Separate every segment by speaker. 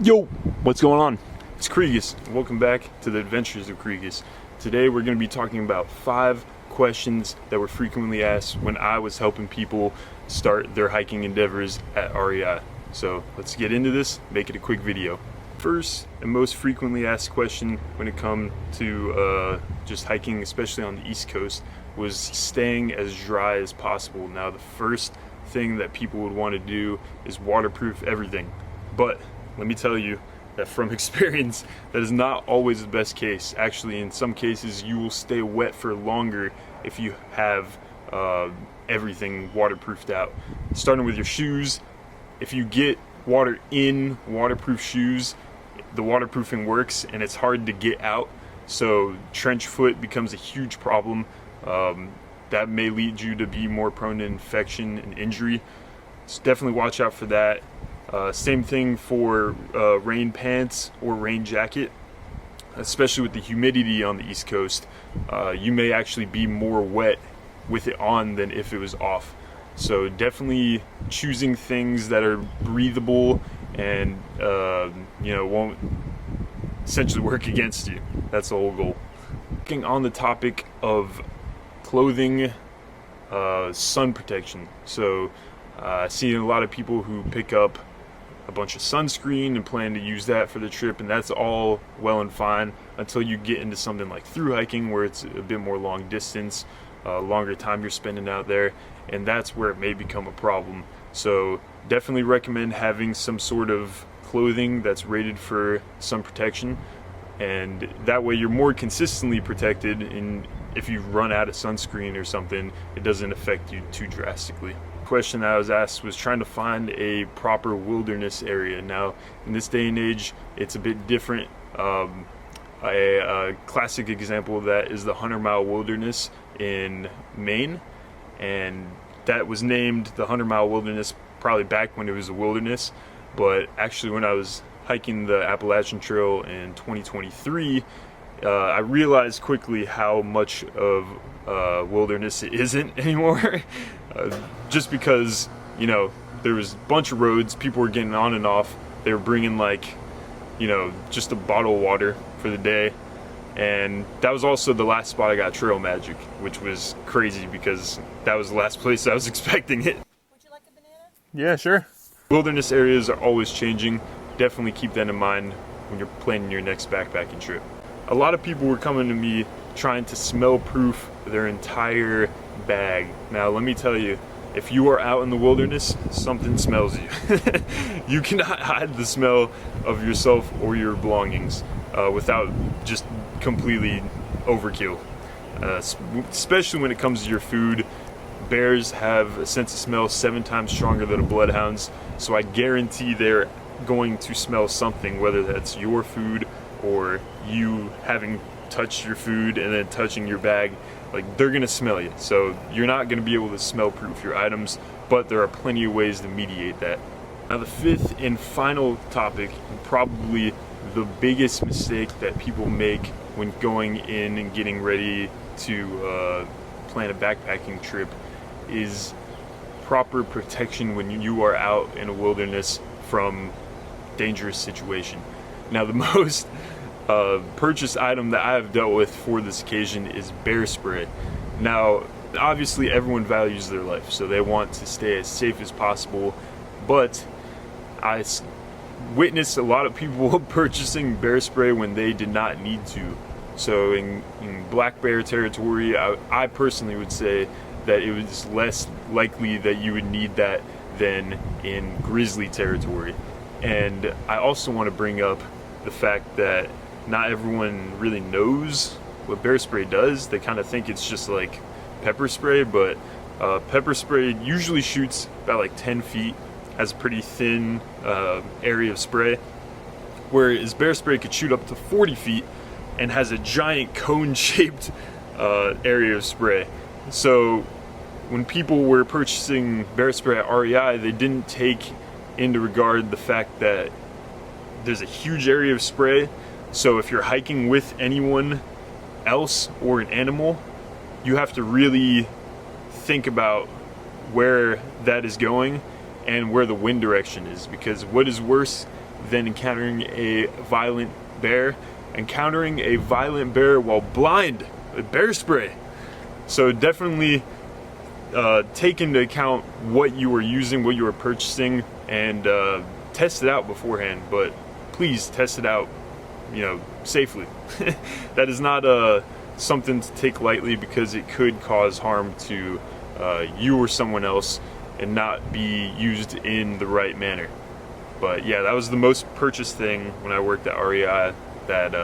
Speaker 1: Yo, what's going on? It's Kriegus. Welcome back to the Adventures of Kriegus. Today we're going to be talking about 5 questions that were frequently asked when I was helping people start their hiking endeavors at REI. So let's get into this, make it a quick video. First and most frequently asked question when it comes to just hiking, especially on the East Coast, was staying as dry as possible. Now the first thing that people would want to do is waterproof everything, but let me tell you that from experience, that is not always the best case. Actually, in some cases, you will stay wet for longer if you have everything waterproofed out. Starting with your shoes, if you get water in waterproof shoes, the waterproofing works and it's hard to get out. So trench foot becomes a huge problem. That may lead you to be more prone to infection and injury. So definitely watch out for that. Same thing for rain pants or rain jacket, especially with the humidity on the East Coast. You may actually be more wet with it on than if it was off. So definitely choosing things that are breathable and won't essentially work against you. That's the whole goal. Looking on the topic of clothing, sun protection. So I see a lot of people who pick up a bunch of sunscreen and plan to use that for the trip, and that's all well and fine until you get into something like through hiking where it's a bit more long distance, longer time you're spending out there, and that's where it may become a problem. So definitely recommend having some sort of clothing that's rated for sun protection, and that way you're more consistently protected, and if you run out of sunscreen or something, it doesn't affect you too drastically. Question I was asked was trying to find a proper wilderness area. Now in this day and age it's a bit different. A classic example of that is the 100-mile wilderness in Maine, and that was named the 100-mile wilderness probably back when it was a wilderness, but actually when I was hiking the Appalachian Trail in 2023, I realized quickly how much of wilderness it isn't anymore. Just because, there was a bunch of roads, people were getting on and off, they were bringing just a bottle of water for the day, and that was also the last spot I got Trail Magic, which was crazy because that was the last place I was expecting it.
Speaker 2: Would you like a banana?
Speaker 1: Yeah, sure. Wilderness areas are always changing. Definitely keep that in mind when you're planning your next backpacking trip. A lot of people were coming to me trying to smell proof their entire bag. Now let me tell you, if you are out in the wilderness, something smells you. You cannot hide the smell of yourself or your belongings without just completely overkill. Especially when it comes to your food. Bears have a sense of smell 7 times stronger than a bloodhound's, so I guarantee they're going to smell something, whether that's your food or you having touched your food and then touching your bag. Like, they're gonna smell you, so you're not gonna be able to smell proof your items, but there are plenty of ways to mediate that. Now the 5th and final topic, and probably the biggest mistake that people make when going in and getting ready to plan a backpacking trip, is proper protection when you are out in a wilderness from dangerous situation. Now the most purchased item that I have dealt with for this occasion is bear spray. Now obviously everyone values their life, so they want to stay as safe as possible, but I witnessed a lot of people purchasing bear spray when they did not need to. So in black bear territory, I personally would say that it was less likely that you would need that than in grizzly territory. And I also want to bring up the fact that not everyone really knows what bear spray does. They kind of think it's just like pepper spray, but pepper spray usually shoots about like 10 feet, has a pretty thin area of spray, whereas bear spray could shoot up to 40 feet and has a giant cone-shaped area of spray. So when people were purchasing bear spray at REI, they didn't take into regard the fact that there's a huge area of spray. So if you're hiking with anyone else or an animal, you have to really think about where that is going and where the wind direction is, because what is worse than encountering a violent bear. Encountering a violent bear while blind with bear spray. So definitely take into account what you were using, what you were purchasing, and test it out beforehand. But please test it out, safely. That is not something to take lightly, because it could cause harm to you or someone else and not be used in the right manner. But yeah, that was the most purchased thing when I worked at REI that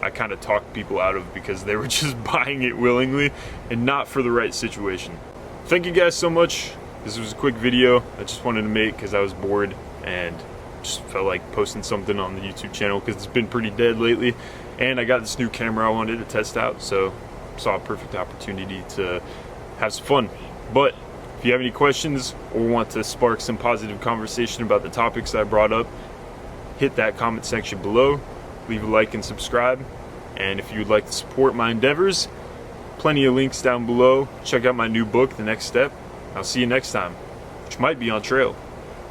Speaker 1: I kind of talked people out of, because they were just buying it willingly and not for the right situation. Thank you guys so much. This was a quick video I just wanted to make because I was bored and just felt like posting something on the YouTube channel because it's been pretty dead lately. And I got this new camera I wanted to test out, so saw a perfect opportunity to have some fun. But if you have any questions or want to spark some positive conversation about the topics I brought up, hit that comment section below. Leave a like and subscribe. And if you would like to support my endeavors, plenty of links down below. Check out my new book, The Next Step. I'll see you next time, which might be on trail.